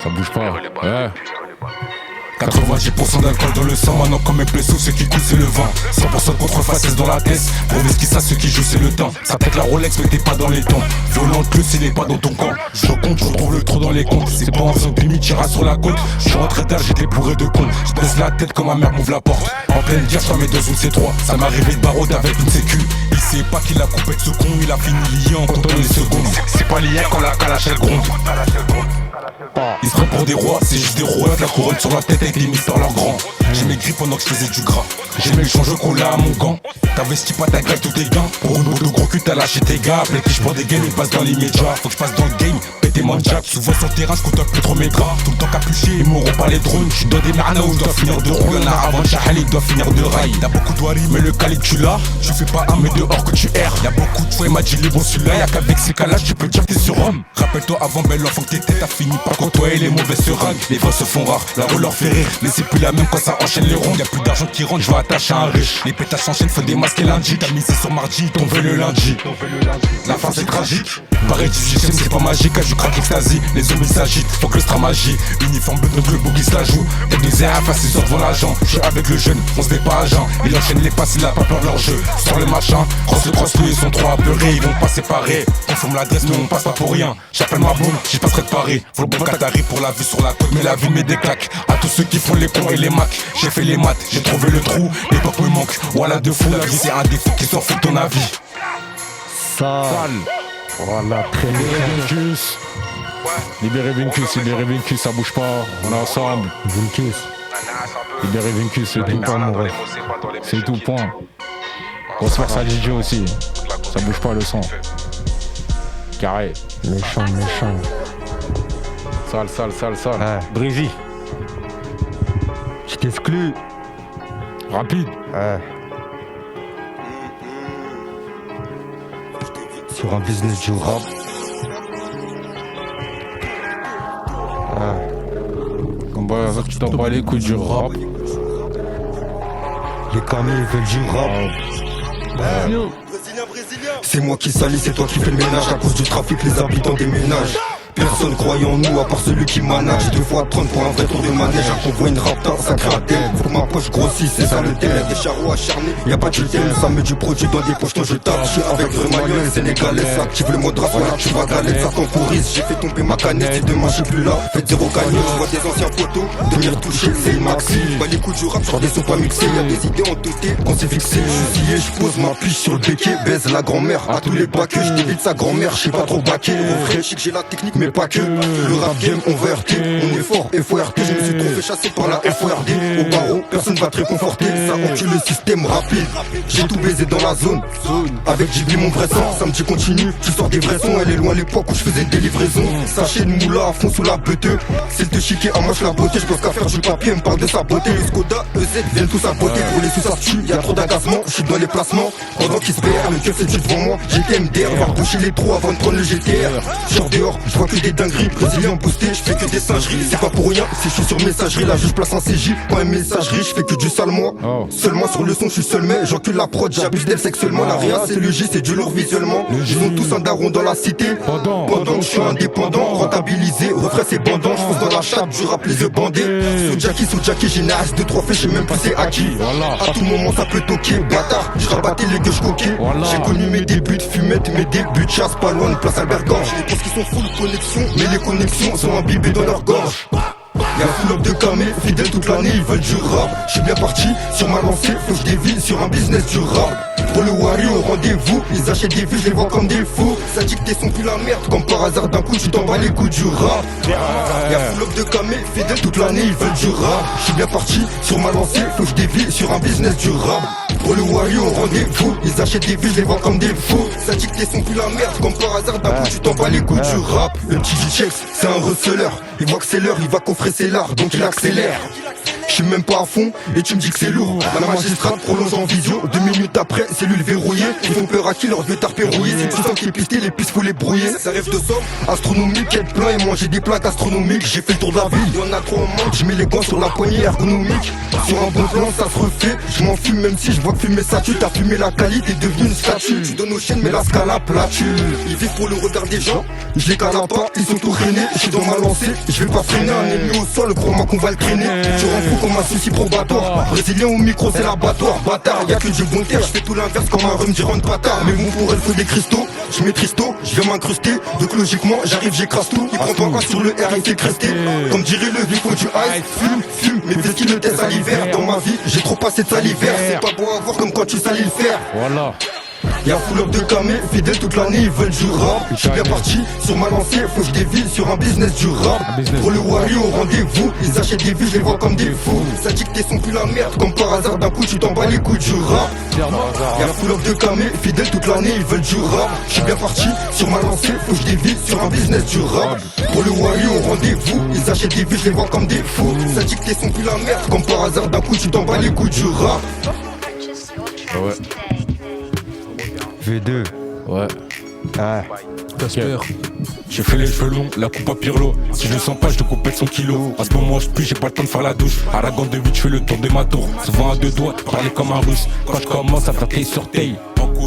Ça bouge pas. Ouais. 90% d'alcool dans le sang, maintenant comme mes blessures, ceux qui coulent c'est le vent. 100% de contrefaçon dans la tête, pour ce qui ça, ceux qui jouent c'est le temps. Ça pète la Rolex mais t'es pas dans les temps. Violent plus s'il est pas dans ton camp. Je compte, je retrouve le trou dans les comptes. C'est pas en faisant demi, tira sur la côte. Je suis rentré tard, j'étais bourré de comptes. Je baisse la tête comme ma mère m'ouvre la porte. En pleine guerre, je mes deux ou c'est trois. Ça m'est arrivé de barode avec une sécu. Il sait pas qu'il a coupé de ce con, il a fini liant quand on est secondes. C'est pas lié quand la calache elle gronde. Ils se prennent pour des rois, c'est juste des rois. La couronne sur la tête avec les mises par leurs grands. J'ai maigri pendant que je faisais du gras. J'ai mis le change collé à mon gant. T'investis pas ta gueule, tous tes gains. Pour une boule de gros cul, t'as lâché tes gars. Après que je prends des gains, ils passent dans les médias. Faut que je passe dans le game, péter mon jack. Souvent sur le terrain, je compte un peu trop mes draps. Tout le temps capuché, ils m'auront pas les drones. J'suis dans des mernas où je dois finir de roue. Y'en a avant de Chahal, il doit finir de rail. Y'a beaucoup de wari, mais le calibre tu l'as. Tu fais pas un, mais dehors que tu erres. Y'a beaucoup de fois, il m'a dit les bons celui-là. Y'a qu'avec ces calages, tu peux dire que t'es sur Rome. Rappelle-toi avant, belle enfant que t'étais, t'as fini par quand toi et les mauvais se ragnent. Les voix se font rares, la roue leur fait rire. Mais c'est plus la même quand ça enchaîne les ronds. Y'a plus d'argent qui rentre, je vais attacher un riche. Les pétasses s'enchaînent, faut démasquer lundi. T'as misé sur mardi, tombé le lundi. La fin c'est tragique. Pareil, 18ème, c'est pas magique. Je craque extasie, les zombies s'agitent. Faut que le magie. Uniforme bleu, donc le bouc qui se la joue. Tête des airs, face, ils sortent devant l'agent. Je suis avec le jeune, on se met pas à jeun. Il enchaîne les passes, il a pas peur de leur jeu. Sur le machin, cross le, ils sont trop à pleurer. Ils vont pas séparer. On forme l'adresse, mais on passe pas pour rien. J'appelle ma bombe, j'y passerai de Paris. Faut le bon Qatari pour la vue sur la côte, mais la vie met des claques. À tous ceux qui font les ponts et les macs. J'ai fait les maths, j'ai trouvé le trou. L'époque me manque, voilà de fou. La vie c'est un défaut qui s'en fout de ton avis. Sale. Voilà, très bien. Libérez Vincus, libérez Vincus, ça bouge pas. On est ensemble. Vincus. Libérez Vincus, c'est tout. C'est tout, point. Grosse force à DJ aussi. Ça bouge pas le son. Carré. Méchant, méchant. Sale. Ouais. Drizzy. Je t'exclus. Rapide. Ouais. Sur un business du rap. Comme bah, tu t'en bats les couilles du rap. Les camis veulent du rap. C'est moi qui salis, c'est toi qui fais le ménage. À cause du trafic, les habitants déménagent. Personne croyait en nous à part celui qui manage. 2 fois 30 pour un vrai tour de manège. Un convoi, une raptor, ça gratelle. Faut que ma poche grossisse, c'est ça le thème. Des charros acharnés, y'a pas de thème. Ça met du produit dans des poches, je tape. J'suis avec vrai manuel sénégalais. Ça active le mode race, voilà tu vas galette. Ça temporise, j'ai fait tomber ma canette. Si demain j'suis plus là, faites 0 cagnon. Je vois des anciens photos, devenir touché, c'est une maxi. Bah les coups du rap, sur des sons pas mixés. Y'a des idées en teuté, qu'on s'est fixé. J'suis scié, j'pose ma piche sur le béquet. Baise la grand-mère, à tous les baqueux. J't'évite sa grand-mère, j'sais pas trop baquer. Au vrai, chic, j'ai la technique, mais pas que. Le rap game, on va RT, on est fort, FORT. Je me suis trop fait chasser par la FORD. Au barreau, personne va te réconforter. Ça encule le système rapide. J'ai tout baisé dans la zone. Avec Ghibli, mon vrai sang. Samedi continue, tu sors des vrais sons. Elle est loin l'époque où je faisais des livraisons. Sachet de moula à fond sous la beuteux. C'est le te chiquer à moche la beauté. Je pense qu'à faire du papier, me parle de sa beauté. Le Skoda, EZ viennent tous à beauté. Pour les sous, ça se tue, y'a trop d'agacement. Je suis dans les placements. Pendant qu'ils se perdent, le keuf c'est devant moi. J'étais MDR, va boucher les trous avant de prendre le GTR. Genre dehors, je vois que des dingueries. Brésilien boosté, je fais que des singeries. C'est pas pour rien, si je suis sur messagerie, la juge place en CJ. Pas une messagerie, je fais que du sale moi. Seulement sur le son, je suis seul, mais j'encule la prod, j'abuse d'elle sexuellement. La réa, c'est le J, c'est du lourd visuellement. Ils ont tous un daron dans la cité. Pendant que je suis indépendant, rentabilisé, refrais c'est bandant. Je fonce dans la chape, du rap les yeux bandés. Sous Jackie, j'ai une as de 3 faits, je sais même plus c'est acquis. À tout moment, ça peut toquer, bâtard. Je rabattais les gueules, je coquais. J'ai connu mes débuts de fumette, mes débuts de chasse, pas loin de place Albert Gorge. Les pense qu'ils sont full connexion, mais les connexions sont imbibées dans leur gorge. Y'a full up de camés, fidèles toute l'année, ils veulent du rap. J'suis bien parti sur ma lancée, faut que je dévie sur un business du rap. Pour le Wari au rendez-vous, ils achètent des vues, je les vois comme des fous. Ça dit que t'es son plus la merde, comme par hasard d'un coup tu t'en bats les coups du rap. Y'a full up de camés, fidèles toute l'année, ils veulent du rap. J'suis bien parti sur ma lancée, faut que je dévie sur un business du rap. Pour le Wari au rendez-vous, ils achètent des vues, je les vois comme des fous. Ça dit que t'es son plus la merde, comme par hasard d'un coup tu t'en bats les coups du rap. Le petit J-Chex, c'est un receleur, il voit que c'est l'heure, il va coffrer ses lards, donc il accélère. je suis même pas à fond et tu me dis que c'est lourd. La magistrate prolonge en visio, 2 minutes après, cellule verrouillée. Ils font peur à qui leur gueule rouillé. Si tu sens qu'il est pisté, les pistes faut les brouiller. Ça rêve de somme astronomique, être plein et manger des plats gastronomiques. J'ai fait le tour de la ville, y'en a trop en manque. Je mets les gants sur la poignée ergonomique. Sur un bon plan, ça se refait. Je m'en fume même si je vois que fumer ça tue. T'as fumé la qualité, t'es devenu une statue. Tu donnes aux chiennes, mais la scala platue. Ils vivent pour le regard des gens. Je les cala pas, ils sont tout rainés. Je suis dans ma lancée, je vais pas freiner. Un ennemi au sol, crois-moi qu'on va le traîner. Tu rends fou comme un souci probatoire. Brésilien au micro, c'est l'abattoir. Bâtard, y'a que du bon terre. Je fais tout l'inverse comme un rhum diront de bâtard. Mais bon, pour elle, faut des cristaux. Je mets Tristo, je viens m'incruster. Donc logiquement, j'arrive, j'écrase tout. Il prend pas un sur le R, il fait cresté. Comme dirait le vieux, faut du ice. Fume, mais fais ce qu'il le teste à l'hiver. Dans ma vie, j'ai trop passé de salivaire. C'est pas beau à voir comme quand tu salis le fer. Voilà. Y'a full up de camés, fidèles toute l'année, ils veulent du rap. J'suis bien parti sur ma lancée, faut que je dévie sur un business du rap. Pour le Wario au rendez-vous, ils achètent des vues, je les vois comme des fous. Ça dit que t'es son plus la merde, comme par hasard d'un coup tu t'en bats les couilles du rap. Y'a full up de camés, fidèles toute l'année, ils veulent du rap. J'suis bien parti sur ma lancée, faut que je dévie sur un business du rap. Pour le Wario au rendez-vous, ils achètent des vues, je les vois comme des fous. Ça dit que t'es son plus la merde, comme par hasard d'un coup tu t'en bats les couilles du rap. Ouais. V2. Ouais. Ah. Casper. J'ai fait les cheveux longs, la coupe à Pirlo. Si je le sens pas, je te coupe de son kilo. À ce moment, je pue, j'ai pas le temps de faire la douche. À la gante de 8, je fais le tour de ma tour. Souvent à deux doigts, parler comme un russe. Quand je commence à faire taille sur taille.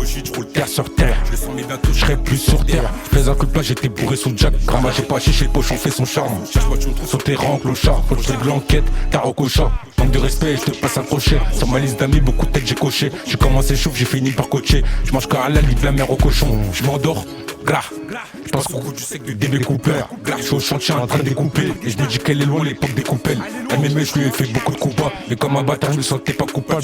Je roule terre sur terre. Je le sens mais d'un tout, je serai plus sur terre. Je fais un coup de plat, j'étais bourré sous Jack. Grama, j'ai pas chiché, le pochon fait son charme. Cherche pas, tu me trouves sur tes rangs, clochard. Faut que je règle l'enquête, car au cochat. Manque de respect, je te passe un crochet. Sur ma liste d'amis, beaucoup de têtes j'ai coché. J'ai commencé chauffe, j'ai fini par coacher. Je mange qu'à la livre la mer au cochon. Je m'endors, glas. Je pense qu'au goût du sec du DB Cooper. Je suis au chantier en train de découper. Et je me dis qu'elle est loin l'époque des coupelles. MMA, je lui ai fait beaucoup de combats. Et comme un bâtard, je me sentais pas coupable.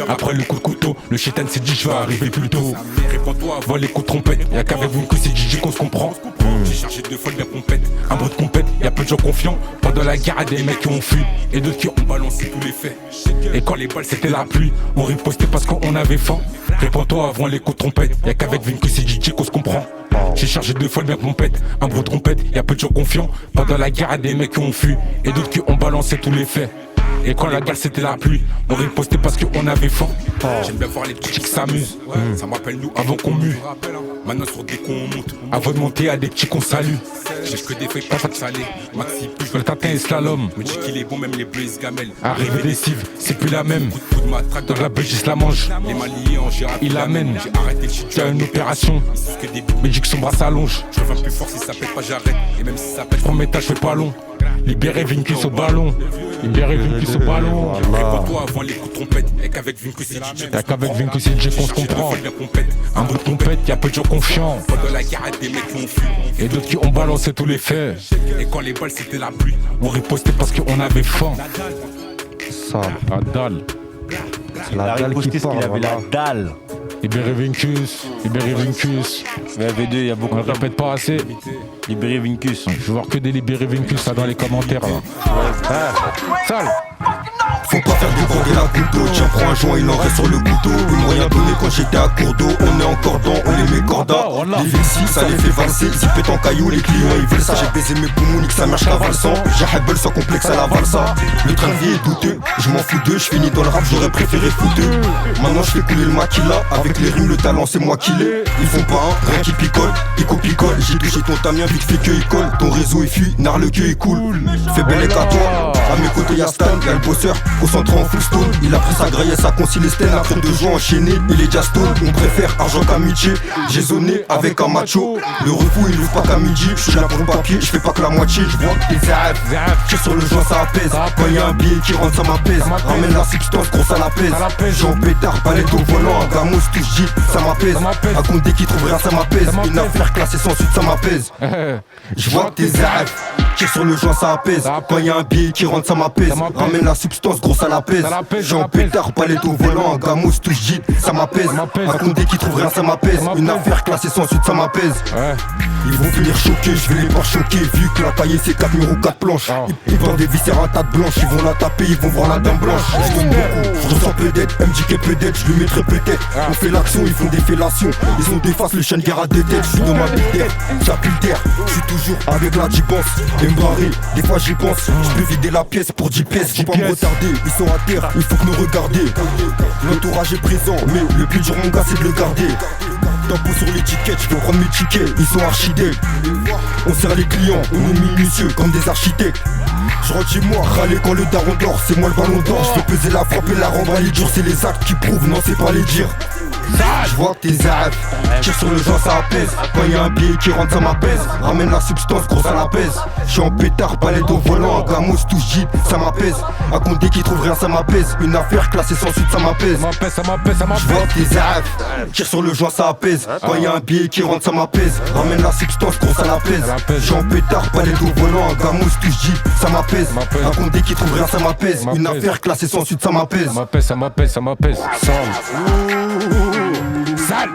Après le coup de couteau, le chétan s'est dit je vais arriver plus tôt. Réponds-toi avant les coups de trompette. Y'a qu'avec vous que c'est DJ qu'on se comprend. J'ai chargé 2 fois bien compète. Un bout de compète, y'a peu de gens confiants. Pendant la guerre, y'a des mecs qui ont fui. Et d'autres qui ont balancé tous les faits. Et quand les balles c'était la pluie, on ripostait parce qu'on avait faim. Réponds-toi avant les coups de trompette. Y'a qu'avec vous que c'est DJ qu'on se comprend. J'ai chargé 2 fois bien compète. Un bout de compète, y'a peu de gens confiants. Pendant la guerre, y'a des mecs qui ont fui. Et d'autres qui ont balancé tous les faits. Et quand la guerre c'était la pluie, on ripostait parce qu'on avait faim. J'aime bien voir les petits qui s'amusent. Ça me rappelle nous avant qu'on mue. Maintenant sur des cons on monte. Avant de monter à des petits qu'on salue. J'ai que des feuilles pas de salé. Maxi plus je le tatin et slalom. Me dit qu'il est bon même les bleus se gamellent. Arrivé des cives, c'est plus la même. Coup de matraque dans la Belgique la mange. Les Maliens en girafe il l'amène. J'ai arrêté le shit, tu as une opération. Me dit que son bras s'allonge. Je reviens plus fort si ça pète pas j'arrête. Et même si ça pète premier étage je fais pas long. Libéré Vinkus au ballon. Libéré Vinkus au ballon. Réponds-toi avant les coups de trompette. Et qu'avec Vinkus c'est DJ. Y'a qu'avec Vinkus c'est DJ qu'on se comprend. Un bout de compète, y'a peu de gens confiants. Pendant la guerre, y'a des mecs qui ont fui. Et d'autres qui ont balancé tous les faits. Et quand les balles c'était la pluie, on ripostait parce qu'on avait faim. Ça. La dalle. C'est la dalle qui part, il avait la dalle. Libéré Vinkus. Libéré Vinkus. Mais V2, il y a beaucoup on le répète pas assez. Libéré Vinkus. Je veux voir que des libérés Vinkus là dans les commentaires là. Sale. Faut pas faire déborder la goutte d'eau. Tiens, prends un joint, il en reste sur le couteau. Ils m'ont rien donné quand j'étais à court d'eau. On est encore dans, on les met corda. Les vessis, ça les fait valser. Zippet en caillou, les clients ils veulent ça. J'ai baisé mes poumons, nique sa mère, j'cavale sans. J'ai Hebel sans complexe à la valsa. Le train de vie est douteux, je m'en fous d'eux. J'finis dans le rap, j'aurais préféré fouteux. Maintenant j'fais couler le maquilla. Avec les rimes, le talent, c'est moi qui l'ai. Ils font pas un, rien qui picole. Ico picole, j'ai touché ton tamien, vite fait que il colle. Ton réseau est fuit, nar le queue est cool. Fais belle qu'à toi. À mes côtés y'a Stan, y'a le bosseur. Concentré en full stone, il a pris sa graille et sa concile Sten. Après 2 jours enchaînés, il est déjà stone. On préfère argent qu'amitié. J'ai zoné avec un macho. Le refou il ouvre pas qu'à midi. Je suis là pour le papier, je fais pas que la moitié. Je vois que t'es zaf. Tire sur le joint, ça apaise. Quand y'a un billet qui rentre, ça m'apaise. Ramène la substance, gros ça l'apaise. Jean pétard, palette au volant. Un gamos touche Jeep, ça m'apaise. À compter qui trouve rien, ça m'apaise. Une affaire classée sans suite, ça m'apaise. Je vois que t'es zaf. Tire sur le joint, ça apaise. Quand y'a un billet qui rentre, ça m'apaise. Ramène la substance, gros ça l'apaise. Jean pétard, palette au volant. Un gamos touche Jeep, ça m'apaise. À compter qui trouve rien, ça m'apaise. Une affaire classée sans suite, ça m'apaise. Ils vont venir choquer, je vais les voir choquer. Vu que la taille c'est 4 murs ou 4 planches. Ils vendent des viscères un tas de blanches. Ils vont la taper, ils vont voir la dame blanche. Je donne beaucoup, je ressens peut-être. MJK peut-être, je lui mettrai peut-être. On fait l'action, ils font des fellations. Ils ont des faces, le chien de guerre à 2 têtes. Je suis dans ma bille j'appuie le terre. Je suis toujours avec la dibance. Et me barrer, des fois j'y pense. Je peux vider la pièce pour 10 pièces. Faut pas me retarder, ils sont à terre, il faut que me regarder. L'entourage est présent, mais le plus dur mon gars c'est de le garder. Tampon sur l'étiquette, je veux prendre mes tickets, ils sont archidèques. On sert les clients, on est minutieux comme des architectes. Je rentre chez moi, râler quand le daron dort, c'est moi le ballon d'or. Je fais peser la frappe et la rendre à dure, c'est les actes qui prouvent, non c'est pas les dires. Je vois que tes arrêts, tire sur le joint ça apaise. Quand y'a un billet qui rentre ça m'apaise. Ramène la substance gros ça l'apaise. J'suis en pétard, palette au volant, un gamos touche jeep, ça m'apaise. À compter qui trouve rien ça m'apaise. Une affaire classée sans suite ça m'apaise. Je vois que tes arrêts, tire sur le joint ça apaise. Quand y'a un billet qui rentre ça m'apaise. Ramène la substance gros ça l'apaise. J'suis en pétard, palette au volant, un gamos touche jeep, ça m'apaise. À compter qui trouve rien ça m'apaise. Une affaire classée sans suite ça m'apaise. Ça m'apaise. Sale.